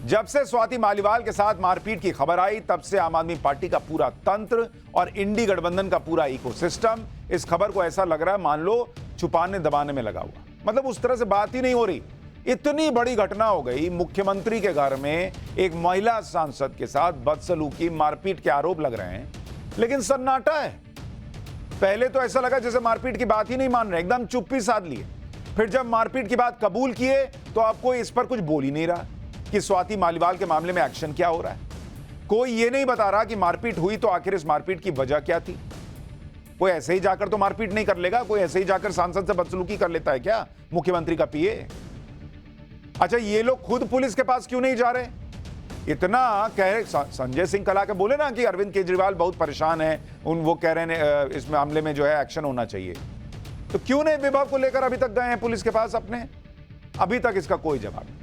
जब से स्वाति मालीवाल के साथ मारपीट की खबर आई, तब से आम आदमी पार्टी का पूरा तंत्र और इंडी गठबंधन का पूरा इकोसिस्टम इस खबर को ऐसा लग रहा है मान लो छुपाने दबाने में लगा हुआ। मतलब उस तरह से बात ही नहीं हो रही। इतनी बड़ी घटना हो गई, मुख्यमंत्री के घर में एक महिला सांसद के साथ बदसलूकी मारपीट के आरोप लग रहे हैं, लेकिन सन्नाटा है। पहले तो ऐसा लगा जैसे मारपीट की बात ही नहीं मान रहे, एकदम चुप्पी साध लिए। फिर जब मारपीट की बात कबूल किए तो अब कोई इस पर कुछ बोल ही नहीं रहा कि स्वाति मालीवाल के मामले में एक्शन क्या हो रहा है। कोई ये नहीं बता रहा कि मारपीट हुई तो आखिर इस मारपीट की वजह क्या थी। कोई ऐसे ही जाकर तो मारपीट नहीं कर लेगा, कोई ऐसे ही जाकर सांसद से बदसलूकी कर लेता है क्या मुख्यमंत्री का पीए? अच्छा, ये लोग खुद पुलिस के पास क्यों नहीं जा रहे? इतना कह रहे, संजय सिंह कल आके बोले ना कि अरविंद केजरीवाल बहुत परेशान है, वो कह रहे हैं इस मामले में जो है एक्शन होना चाहिए। तो क्यों नहीं विभाग को लेकर अभी तक गए हैं पुलिस के पास अपने? अभी तक इसका कोई जवाब नहीं।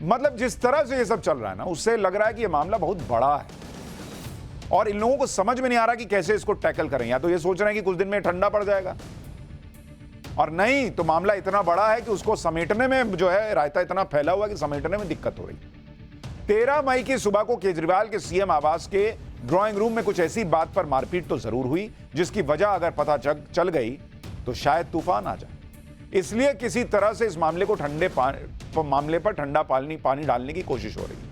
मतलब जिस तरह से ये सब चल रहा है ना, उससे लग रहा है कि ये मामला बहुत बड़ा है और इन लोगों को समझ में नहीं आ रहा कि कैसे इसको टैकल करें। या तो ये सोच रहे हैं कि कुछ दिन में ठंडा पड़ जाएगा, और नहीं तो मामला इतना बड़ा है कि उसको समेटने में जो है रायता इतना फैला हुआ कि समेटने में दिक्कत हो रही है। 13 मई की सुबह को केजरीवाल के सीएम आवास के ड्राइंग रूम में कुछ ऐसी बात पर मारपीट तो जरूर हुई जिसकी वजह अगर पता चल गई तो शायद तूफान आ जाए। इसलिए किसी तरह से इस मामले को मामले पर ठंडा पानी डालने की कोशिश हो रही है।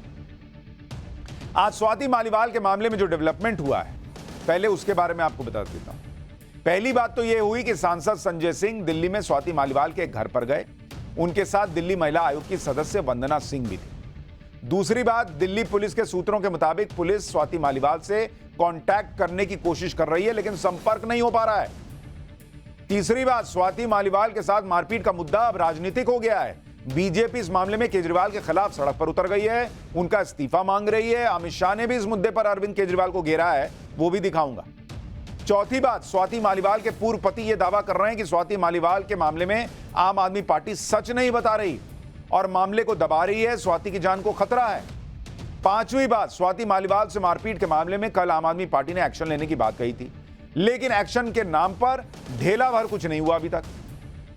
आज स्वाति मालीवाल के मामले में जो डेवलपमेंट हुआ है, पहले उसके बारे में आपको बता देता हूं। पहली बात तो यह हुई कि सांसद संजय सिंह दिल्ली में स्वाति मालीवाल के घर पर गए। उनके साथ दिल्ली महिला आयोग की सदस्य वंदना सिंह भी थी। दूसरी बात, दिल्ली पुलिस के सूत्रों के मुताबिक पुलिस स्वाति मालीवाल से कांटेक्ट करने की कोशिश कर रही है, लेकिन संपर्क नहीं हो पा रहा है। तीसरी बात, स्वाति मालीवाल के साथ मारपीट का मुद्दा अब राजनीतिक हो गया है। बीजेपी इस मामले में केजरीवाल के खिलाफ सड़क पर उतर गई है, उनका इस्तीफा मांग रही है। अमित शाह ने भी इस मुद्दे पर अरविंद केजरीवाल को घेरा है, वो भी दिखाऊंगा। चौथी बात, स्वाति मालीवाल के पूर्व पति यह दावा कर रहे हैं कि स्वाति मालीवाल के मामले में आम आदमी पार्टी सच नहीं बता रही और मामले को दबा रही है, स्वाति की जान को खतरा है। पांचवी बात, स्वाति मालीवाल से मारपीट के मामले में कल आम आदमी पार्टी ने एक्शन लेने की बात कही थी, लेकिन एक्शन के नाम पर ढेला भर कुछ नहीं हुआ अभी तक।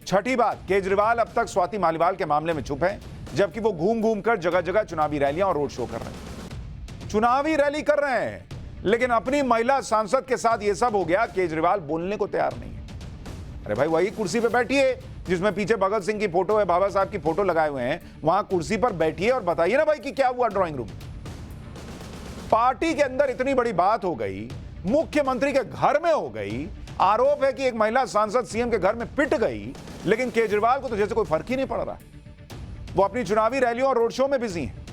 छठी बात, केजरीवाल अब तक स्वाति मालीवाल के मामले में चुप है, जबकि वो घूम घूम कर जगह जगह चुनावी रैलियां और रोड शो कर रहे हैं। चुनावी रैली कर रहे हैं, लेकिन अपनी महिला सांसद के साथ ये सब हो गया, केजरीवाल बोलने को तैयार नहीं है। अरे भाई, वही कुर्सी पे बैठिए जिसमें पीछे भगत सिंह की फोटो है, बाबा साहब की फोटो लगाए हुए हैं, वहां कुर्सी पर बैठिए और बताइए ना भाई कि क्या हुआ ड्राइंग रूम। पार्टी के अंदर इतनी बड़ी बात हो गई, मुख्यमंत्री के घर में हो गई, आरोप है कि एक महिला सांसद सीएम के घर में पिट गई, लेकिन केजरीवाल को तो जैसे कोई फर्क ही नहीं पड़ रहा। वो अपनी चुनावी रैलियों और रोड शो में बिजी हैं।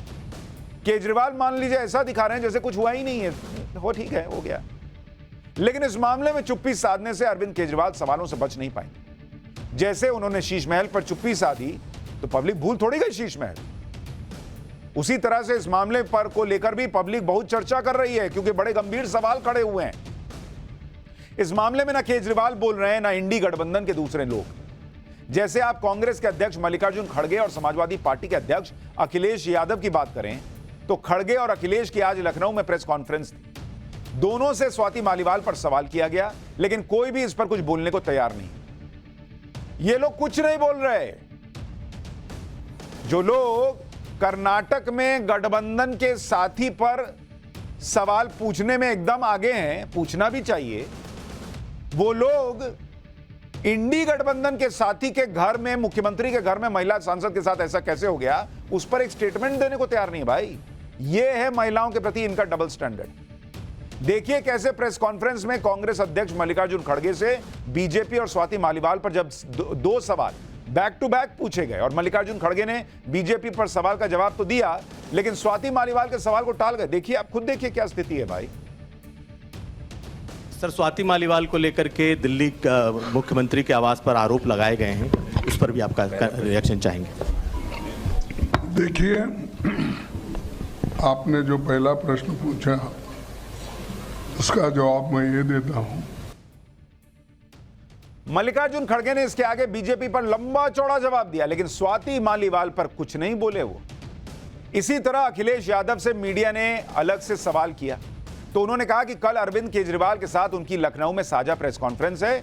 केजरीवाल मान लीजिए ऐसा दिखा रहे हैं जैसे कुछ हुआ ही नहीं है, वो ठीक है, हो गया। लेकिन इस मामले में चुप्पी साधने से अरविंद केजरीवाल सवालों से बच नहीं पाएंगे। जैसे उन्होंने शीश महल पर चुप्पी साधी तो पब्लिक भूल थोड़ी गई शीश महल। उसी तरह से इस मामले पर को लेकर भी पब्लिक बहुत चर्चा कर रही है, क्योंकि बड़े गंभीर सवाल खड़े हुए हैं। इस मामले में ना केजरीवाल बोल रहे हैं, ना इंडी गठबंधन के दूसरे लोग। जैसे आप कांग्रेस के अध्यक्ष मल्लिकार्जुन खड़गे और समाजवादी पार्टी के अध्यक्ष अखिलेश यादव की बात करें तो खड़गे और अखिलेश की आज लखनऊ में प्रेस कॉन्फ्रेंस थी। दोनों से स्वाति मालीवाल पर सवाल किया गया, लेकिन कोई भी इस पर कुछ बोलने को तैयार नहीं। ये लोग कुछ नहीं बोल रहे। जो लोग कर्नाटक में गठबंधन के साथी पर सवाल पूछने में एकदम आगे हैं, पूछना भी चाहिए, वो लोग इंडी गठबंधन के साथी के घर में, मुख्यमंत्री के घर में महिला सांसद के साथ ऐसा कैसे हो गया, उस पर एक स्टेटमेंट देने को तैयार नहीं। भाई, ये है महिलाओं के प्रति इनका डबल स्टैंडर्ड। देखिए कैसे प्रेस कॉन्फ्रेंस में कांग्रेस अध्यक्ष मल्लिकार्जुन खड़गे से बीजेपी और स्वाति मालीवाल पर जब दो सवाल बैक टू बैक पूछे गए और मल्लिकार्जुन खड़गे ने बीजेपी पर सवाल का जवाब तो दिया, लेकिन स्वाति मालीवाल के सवाल को टाल गए। देखिए, आप खुद देखिए क्या स्थिति है भाई। सर, स्वाति मालीवाल को लेकर के दिल्ली मुख्यमंत्री के आवास पर आरोप लगाए गए हैं, उस पर भी आपका रिएक्शन चाहेंगे। देखिए, आपने जो पहला प्रश्न पूछा उसका जवाब मैं ये देता हूं। मल्लिकार्जुन खड़गे ने इसके आगे बीजेपी पर लंबा चौड़ा जवाब दिया, लेकिन स्वाति मालीवाल पर कुछ नहीं बोले वो। इसी तरह अखिलेश यादव से मीडिया ने अलग से सवाल किया तो उन्होंने कहा कि कल अरविंद केजरीवाल के साथ उनकी लखनऊ में साझा प्रेस कॉन्फ्रेंस है,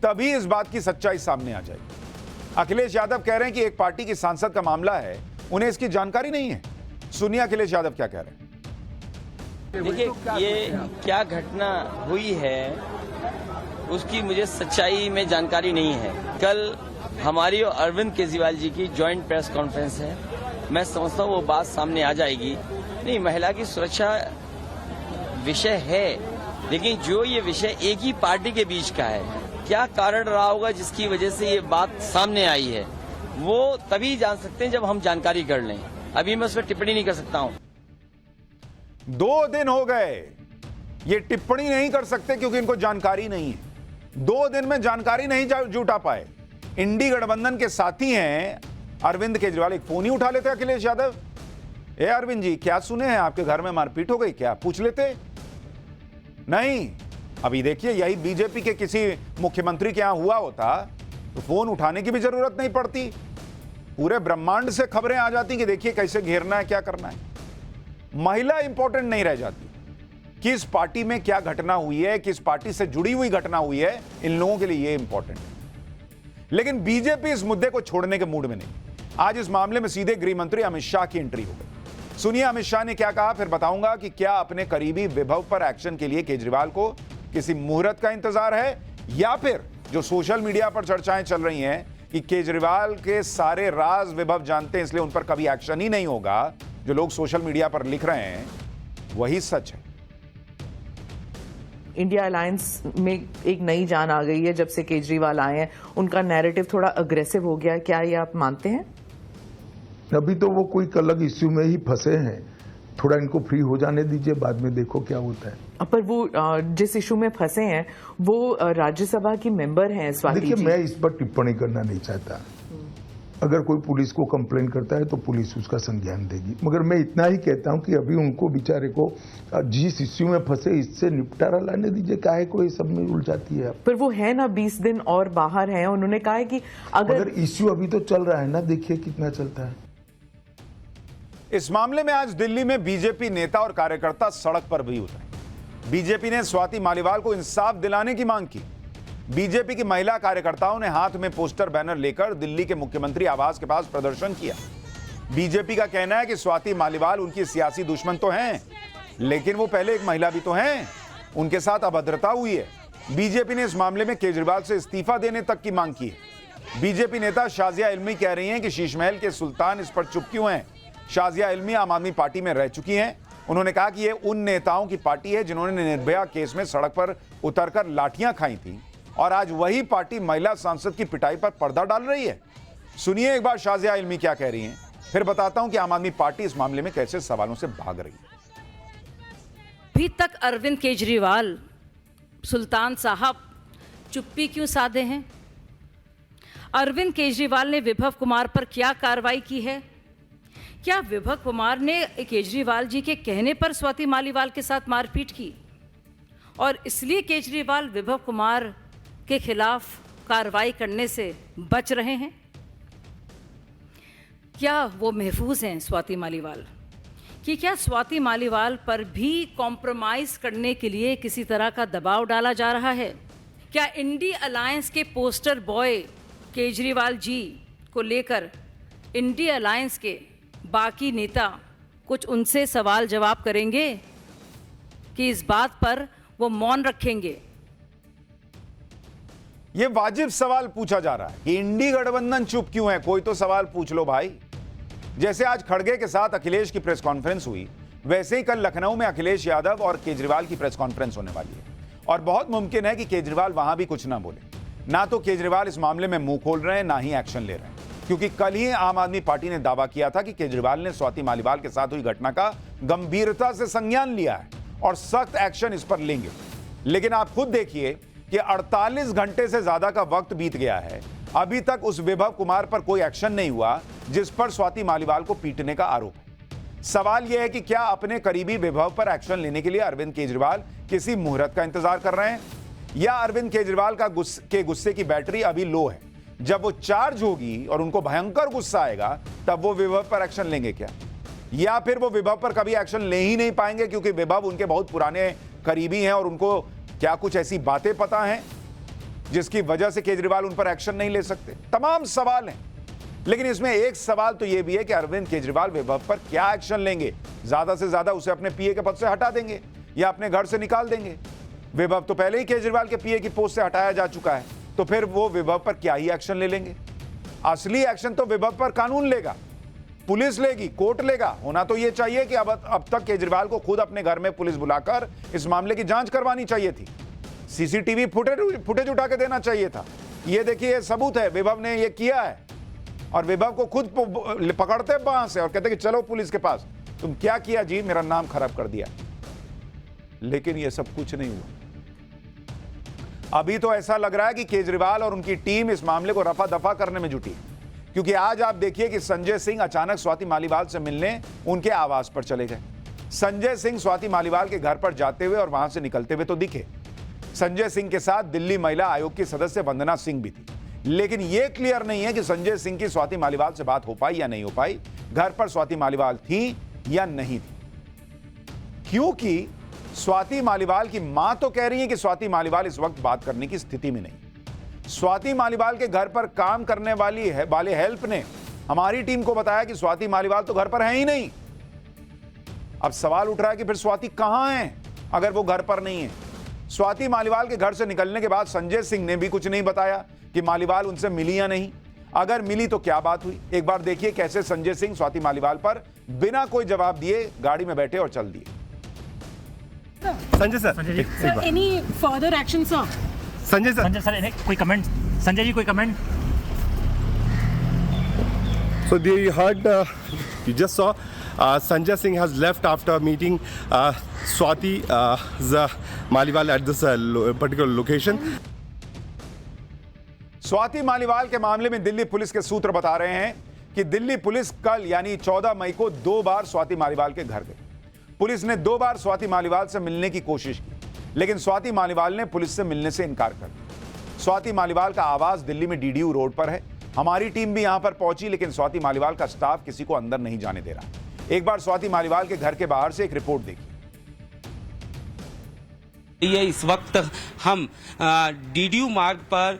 तभी इस बात की सच्चाई सामने आ जाएगी। अखिलेश यादव कह रहे हैं कि एक पार्टी की सांसद का मामला है, उन्हें इसकी जानकारी नहीं है। सुनिए अखिलेश यादव क्या कह रहे हैं। देखिए, ये क्या घटना हुई है उसकी मुझे सच्चाई में जानकारी नहीं है। कल हमारी और अरविंद केजरीवाल जी की जॉइंट प्रेस कॉन्फ्रेंस है, मैं समझता हूँ वो बात सामने आ जाएगी। नहीं, महिला की सुरक्षा विषय है, लेकिन जो ये विषय एक ही पार्टी के बीच का है, क्या कारण रहा होगा जिसकी वजह से ये बात सामने आई है, वो तभी जान सकते हैं जब हम जानकारी कर लें। अभी मैं उस पर टिप्पणी नहीं कर सकता हूँ। 2 दिन हो गए, ये टिप्पणी नहीं कर सकते क्योंकि इनको जानकारी नहीं है। 2 दिन में जानकारी नहीं जुटा पाए। इंडी गठबंधन के साथी हैं अरविंद केजरीवाल, एक फोन ही उठा लेते अखिलेश यादव। ए अरविंद जी, क्या सुने हैं, आपके घर में मारपीट हो गई क्या, पूछ लेते। नहीं, अभी देखिए, यही बीजेपी के किसी मुख्यमंत्री के यहां हुआ होता तो फोन उठाने की भी जरूरत नहीं पड़ती। पूरे ब्रह्मांड से खबरें आ जाती कि देखिए कैसे घेरना है, क्या करना है। महिला इंपॉर्टेंट नहीं रह जाती, किस पार्टी में क्या घटना हुई है, किस पार्टी से जुड़ी हुई घटना हुई है, इन लोगों के लिए ये इंपॉर्टेंट है। लेकिन बीजेपी इस मुद्दे को छोड़ने के मूड में नहीं। आज इस मामले में सीधे गृह मंत्री अमित शाह की एंट्री हो गई। सुनिए अमित शाह ने क्या कहा, फिर बताऊंगा कि क्या अपने करीबी विभव पर एक्शन के लिए केजरीवाल को किसी मुहूर्त का इंतजार है, या फिर जो सोशल मीडिया पर चर्चाएं चल रही हैं कि केजरीवाल के सारे राज विभव जानते हैं इसलिए उन पर कभी एक्शन ही नहीं होगा, जो लोग सोशल मीडिया पर लिख रहे हैं वही सच है। इंडिया अलायंस में एक नई जान आ गई है जब से केजरीवाल आए हैं, उनका नैरेटिव थोड़ा अग्रेसिव हो गया है, क्या ये आप मानते हैं? अभी तो वो कोई अलग इश्यू में ही फंसे हैं, थोड़ा इनको फ्री हो जाने दीजिए, बाद में देखो क्या होता है। पर वो जिस इशू में फंसे हैं वो राज्यसभा की मेंबर हैं स्वाति जी। देखिए, मैं इस पर टिप्पणी करना नहीं चाहता। अगर कोई पुलिस को कंप्लेन करता है तो पुलिस उसका संज्ञान देगी, मगर मैं इतना ही कहता हूं कि अभी उनको बेचारे को जिस इश्यू में फंसे इससे निपटारा लाने दीजिए, काहे को ये सब में उलझाती है। पर वो है ना 20 दिन और बाहर हैं, उन्होंने कहा है कि अगर इश्यू अभी तो चल रहा है ना, देखिए कितना चलता है। इस मामले में आज दिल्ली में बीजेपी नेता और कार्यकर्ता सड़क पर भी उतरे। बीजेपी ने स्वाति मालीवाल को इंसाफ दिलाने की मांग की। बीजेपी की महिला कार्यकर्ताओं ने हाथ में पोस्टर बैनर लेकर दिल्ली के मुख्यमंत्री आवास के पास प्रदर्शन किया। बीजेपी का कहना है कि स्वाति मालीवाल उनकी सियासी दुश्मन तो हैं, लेकिन वो पहले एक महिला भी तो हैं, उनके साथ अभद्रता हुई है। बीजेपी ने इस मामले में केजरीवाल से इस्तीफा देने तक की मांग की है। बीजेपी नेता शाजिया इल्मी कह रही हैं कि शीशमहल के सुल्तान इस पर चुप क्यों हैं। शाजिया इल्मी आम आदमी पार्टी में रह चुकी हैं। उन्होंने कहा कि ये उन नेताओं की पार्टी है जिन्होंने निर्भया केस में सड़क पर उतरकर लाठियां खाई थी, और आज वही पार्टी महिला सांसद की पिटाई पर पर्दा डाल रही है। सुनिए एक बार शाजिया इल्मी क्या कह रही हैं, फिर बताता हूं कि आम आदमी पार्टी इस मामले में कैसे सवालों से भाग रही है। अभी तक अरविंद केजरीवाल सुल्तान साहब चुप्पी क्यों साधे हैं? अरविंद केजरीवाल ने विभव कुमार पर क्या कार्रवाई की है? क्या विभव कुमार ने केजरीवाल जी के कहने पर स्वाति मालीवाल के साथ मारपीट की और इसलिए केजरीवाल विभव कुमार के खिलाफ कार्रवाई करने से बच रहे हैं? क्या वो महफूज हैं स्वाति मालीवाल? कि क्या स्वाति मालीवाल पर भी कॉम्प्रोमाइज़ करने के लिए किसी तरह का दबाव डाला जा रहा है? क्या इंडी अलायंस के पोस्टर बॉय केजरीवाल जी को लेकर इंडी अलायंस के बाकी नेता कुछ उनसे सवाल जवाब करेंगे कि इस बात पर वो मौन रखेंगे? ये वाजिब सवाल पूछा जा रहा है कि इंडी गठबंधन चुप क्यों है। कोई तो सवाल पूछ लो भाई। जैसे आज खड़गे के साथ अखिलेश की प्रेस कॉन्फ्रेंस हुई, वैसे ही कल लखनऊ में अखिलेश यादव और केजरीवाल की प्रेस कॉन्फ्रेंस होने वाली है, और बहुत मुमकिन है कि केजरीवाल वहां भी कुछ ना बोले। ना तो केजरीवाल इस मामले में मुंह खोल रहे हैं, ना ही एक्शन ले रहे हैं, क्योंकि कल ही आम आदमी पार्टी ने दावा किया था कि केजरीवाल ने स्वाति मालीवाल के साथ हुई घटना का गंभीरता से संज्ञान लिया है और सख्त एक्शन इस पर लेंगे। लेकिन आप खुद देखिए कि 48 घंटे से ज्यादा का वक्त बीत गया है, अभी तक उस विभव कुमार पर कोई एक्शन नहीं हुआ जिस पर स्वाति मालीवाल को पीटने का आरोप है। सवाल यह है कि क्या अपने करीबी विभव पर एक्शन लेने के लिए अरविंद केजरीवाल किसी मुहूर्त का इंतजार कर रहे हैं, या अरविंद केजरीवाल का गुस्से की बैटरी अभी लो है, जब वो चार्ज होगी और उनको भयंकर गुस्सा आएगा तब वो विभव पर एक्शन लेंगे क्या? या फिर वो विभव पर कभी एक्शन ले ही नहीं पाएंगे क्योंकि विभव उनके बहुत पुराने करीबी हैं और उनको क्या कुछ ऐसी बातें पता हैं जिसकी वजह से केजरीवाल उन पर एक्शन नहीं ले सकते? तमाम सवाल हैं। लेकिन इसमें एक सवाल तो यह भी है कि अरविंद केजरीवाल विभव पर क्या एक्शन लेंगे। ज्यादा से ज्यादा उसे अपने पीए के पद से हटा देंगे या अपने घर से निकाल देंगे। विभव तो पहले ही केजरीवाल के पीए की पोस्ट से हटाया जा चुका है, तो फिर वो विभव पर क्या ही एक्शन ले लेंगे। असली एक्शन तो विभव पर कानून लेगा, पुलिस लेगी, कोर्ट लेगा। होना तो यह चाहिए कि अब तक केजरीवाल को खुद अपने घर में पुलिस बुलाकर इस मामले की जांच करवानी चाहिए थी। सीसीटीवी फुटेज उठा के देना चाहिए था। ये देखिए सबूत है, विभव ने ये किया है और विभव को खुद पकड़ते वहां से और कहते कि चलो पुलिस के पास, तुम क्या किया जी, मेरा नाम खराब कर दिया। लेकिन ये सब कुछ नहीं हुआ। अभी तो ऐसा लग रहा है कि केजरीवाल और उनकी टीम इस मामले को रफा दफा करने में जुटी, क्योंकि आज आप देखिए कि संजय सिंह अचानक स्वाति मालीवाल से मिलने उनके आवास पर चले गए। संजय सिंह स्वाति मालीवाल के घर पर जाते हुए और वहां से निकलते हुए तो दिखे। संजय सिंह के साथ दिल्ली महिला आयोग की सदस्य वंदना सिंह भी थी, लेकिन यह क्लियर नहीं है कि संजय सिंह की स्वाति मालीवाल से बात हो पाई या नहीं हो पाई, घर पर स्वाति मालीवाल थी या नहीं थी। क्योंकि स्वाति मालीवाल की मां तो कह रही है कि स्वाति मालीवाल इस वक्त बात करने की स्थिति में नहीं। स्वाति मालीवाल के घर पर काम करने वाले हेल्प ने हमारी टीम को बताया कि स्वाति मालीवाल तो घर पर है ही नहीं। अब सवाल उठ रहा है कि फिर स्वाति कहां है अगर वो घर पर नहीं है। स्वाति मालीवाल के घर से निकलने के बाद संजय सिंह ने भी कुछ नहीं बताया कि मालीवाल उनसे मिली या नहीं। अगर मिली तो क्या बात हुई। एक बार देखिए कैसे संजय सिंह स्वाति मालीवाल पर बिना कोई जवाब दिए गाड़ी में बैठे और चल दिए। Sanjay sir, any further action sir? Sanjay sir कोई कमेंट? संजय जी कोई comment? So you heard, you just saw Sanjay Singh has left after meeting Swati Maliwal at this particular location. Swati Maliwal के मामले में दिल्ली पुलिस के सूत्र बता रहे हैं कि दिल्ली पुलिस कल यानी 14 मई को 2 बार स्वाति मालीवाल के घर गई। पुलिस ने 2 बार स्वाति मालीवाल से मिलने की कोशिश की, लेकिन स्वाति मालीवाल ने पुलिस से मिलने से इनकार कर दिया। स्वाति मालीवाल का आवास दिल्ली में डीडीयू रोड पर है। हमारी टीम भी यहां पर पहुंची, लेकिन स्वाति मालीवाल का स्टाफ किसी को अंदर नहीं जाने दे रहा। एक बार स्वाति मालीवाल के घर के बाहर से एक रिपोर्ट देखी। ये इस वक्त हम डीडीयू मार्ग पर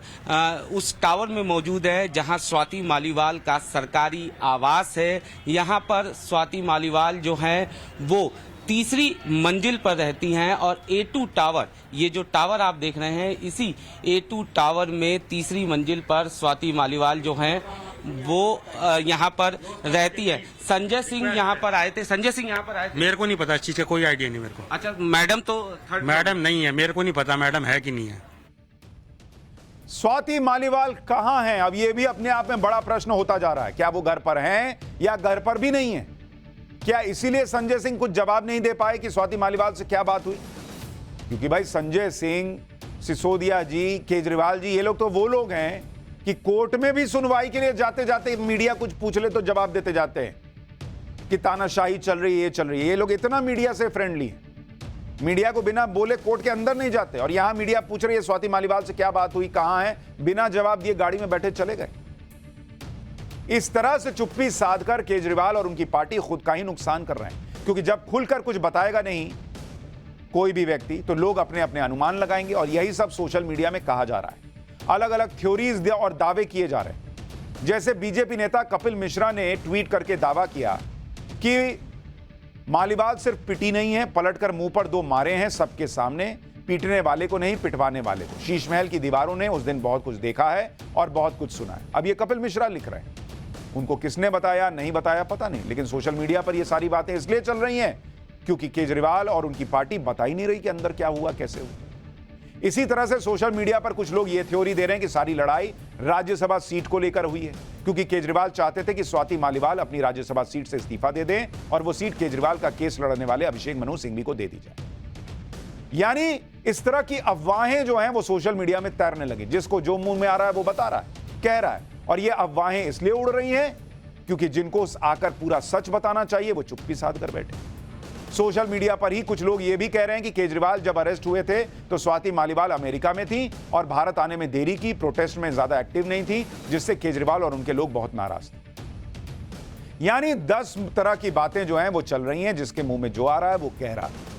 उस टावर में मौजूद है जहां स्वाति मालीवाल का सरकारी आवास है। यहां पर स्वाति मालीवाल जो है वो तीसरी मंजिल पर रहती हैं और A2 टावर, ये जो टावर आप देख रहे हैं, इसी A2 टावर में तीसरी मंजिल पर स्वाति मालीवाल जो हैं वो यहाँ पर रहती है। संजय सिंह यहाँ पर आए थे। संजय सिंह यहाँ पर आए थे? मेरे को नहीं पता, इस चीज का कोई आइडिया नहीं मेरे को। अच्छा, मैडम तो मैडम नहीं है, मेरे को नहीं पता मैडम है कि नहीं है। स्वाति मालीवाल कहां हैं? अब यह भी अपने आप में बड़ा प्रश्न होता जा रहा है। क्या वो घर पर हैं या घर पर भी नहीं है? क्या इसीलिए संजय सिंह कुछ जवाब नहीं दे पाए कि स्वाति मालीवाल से क्या बात हुई? क्योंकि भाई संजय सिंह, सिसोदिया जी, केजरीवाल जी, ये लोग तो वो लोग हैं कि कोर्ट में भी सुनवाई के लिए जाते जाते मीडिया कुछ पूछ ले तो जवाब देते जाते हैं कि तानाशाही चल रही है, ये चल रही है। ये लोग इतना मीडिया से फ्रेंडली हैं, मीडिया को बिना बोले कोर्ट के अंदर नहीं जाते। और यहां मीडिया पूछ रही है स्वाति मालीवाल से क्या बात हुई, कहां है, बिना जवाब दिए गाड़ी में बैठे चले गए। इस तरह से चुप्पी साधकर केजरीवाल और उनकी पार्टी खुद का ही नुकसान कर रहे हैं, क्योंकि जब खुलकर कुछ बताएगा नहीं कोई भी व्यक्ति तो लोग अपने अपने अनुमान लगाएंगे। और यही सब सोशल मीडिया में कहा जा रहा है। अलग अलग थ्योरीज और दावे किए जा रहे हैं। जैसे बीजेपी नेता कपिल मिश्रा ने ट्वीट करके दावा किया कि मालीवाल सिर्फ पिटी नहीं है, पलटकर मुंह पर 2 मारे हैं सबके सामने, पीटने वाले को नहीं पिटवाने वाले को। शीश महल की दीवारों ने उस दिन बहुत कुछ देखा है और बहुत कुछ सुना है। अब ये कपिल मिश्रा लिख रहे हैं, उनको किसने बताया नहीं बताया पता नहीं, लेकिन सोशल मीडिया पर ये सारी बातें इसलिए चल रही हैं क्योंकि केजरीवाल और उनकी पार्टी बता ही नहीं रही कि अंदर क्या हुआ, कैसे हुआ। इसी तरह से सोशल मीडिया पर कुछ लोग ये थ्योरी दे रहे हैं कि सारी लड़ाई राज्यसभा सीट को लेकर हुई है, क्योंकि केजरीवाल चाहते थे कि स्वाति मालीवाल अपनी राज्यसभा सीट से इस्तीफा दे दें और वो सीट केजरीवाल का केस लड़ने वाले अभिषेक मनु सिंघवी को दे दी जाए। यानी इस तरह की अफवाहें जो हैं वो सोशल मीडिया में तैरने लगी। जिसको जो मुंह में आ रहा है वो बता रहा है, कह रहा है। और ये अफवाहें इसलिए उड़ रही हैं क्योंकि जिनको आकर पूरा सच बताना चाहिए वो चुप्पी साध कर बैठे। सोशल मीडिया पर ही कुछ लोग ये भी कह रहे हैं कि केजरीवाल जब अरेस्ट हुए थे तो स्वाति मालीवाल अमेरिका में थी और भारत आने में देरी की, प्रोटेस्ट में ज्यादा एक्टिव नहीं थी, जिससे केजरीवाल और उनके लोग बहुत नाराज थे। यानी 10 तरह की बातें जो हैं वो चल रही हैं, जिसके मुंह में जो आ रहा है वो कह रहा है।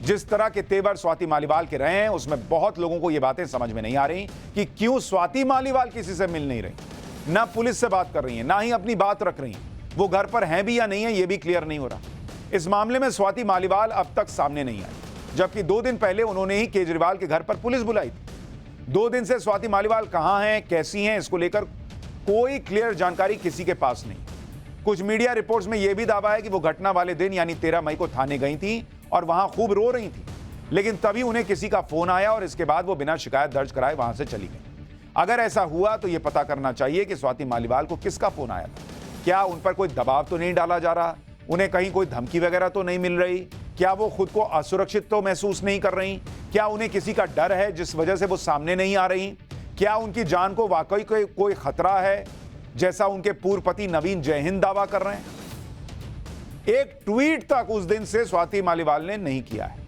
जिस तरह के तेवर स्वाति मालीवाल के रहे हैं उसमें बहुत लोगों को ये बातें समझ में नहीं आ रही कि क्यों स्वाति मालीवाल किसी से मिल नहीं रही। ना पुलिस से बात कर रही हैं, ना ही अपनी बात रख रही हैं। वो घर पर हैं भी या नहीं है, ये भी क्लियर नहीं हो रहा। इस मामले में स्वाति मालीवाल अब तक सामने नहीं आई, जबकि 2 दिन पहले उन्होंने ही केजरीवाल के घर पर पुलिस बुलाई थी। 2 दिन से स्वाति मालीवाल कहां हैं, कैसी हैं, इसको लेकर कोई क्लियर जानकारी किसी के पास नहीं। कुछ मीडिया रिपोर्ट्स में यह भी दावा है कि वो घटना वाले दिन यानी 13 मई को थाने गई थी और वहां खूब रो रही थी, लेकिन तभी उन्हें किसी का फोन आया और इसके बाद वो बिना शिकायत दर्ज कराए वहां से चली गई। अगर ऐसा हुआ तो यह पता करना चाहिए कि स्वाति मालीवाल को किसका फोन आया था। क्या उन पर कोई दबाव तो नहीं डाला जा रहा, उन्हें कहीं कोई धमकी वगैरह तो नहीं मिल रही, क्या वो खुद को असुरक्षित तो महसूस नहीं कर रही, क्या उन्हें किसी का डर है जिस वजह से वो सामने नहीं आ रही, क्या उनकी जान को वाकई कोई खतरा है जैसा उनके पूर्व पति नवीन जयहिंद दावा कर रहे हैं। एक ट्वीट तक उस दिन से स्वाति मालीवाल ने नहीं किया है।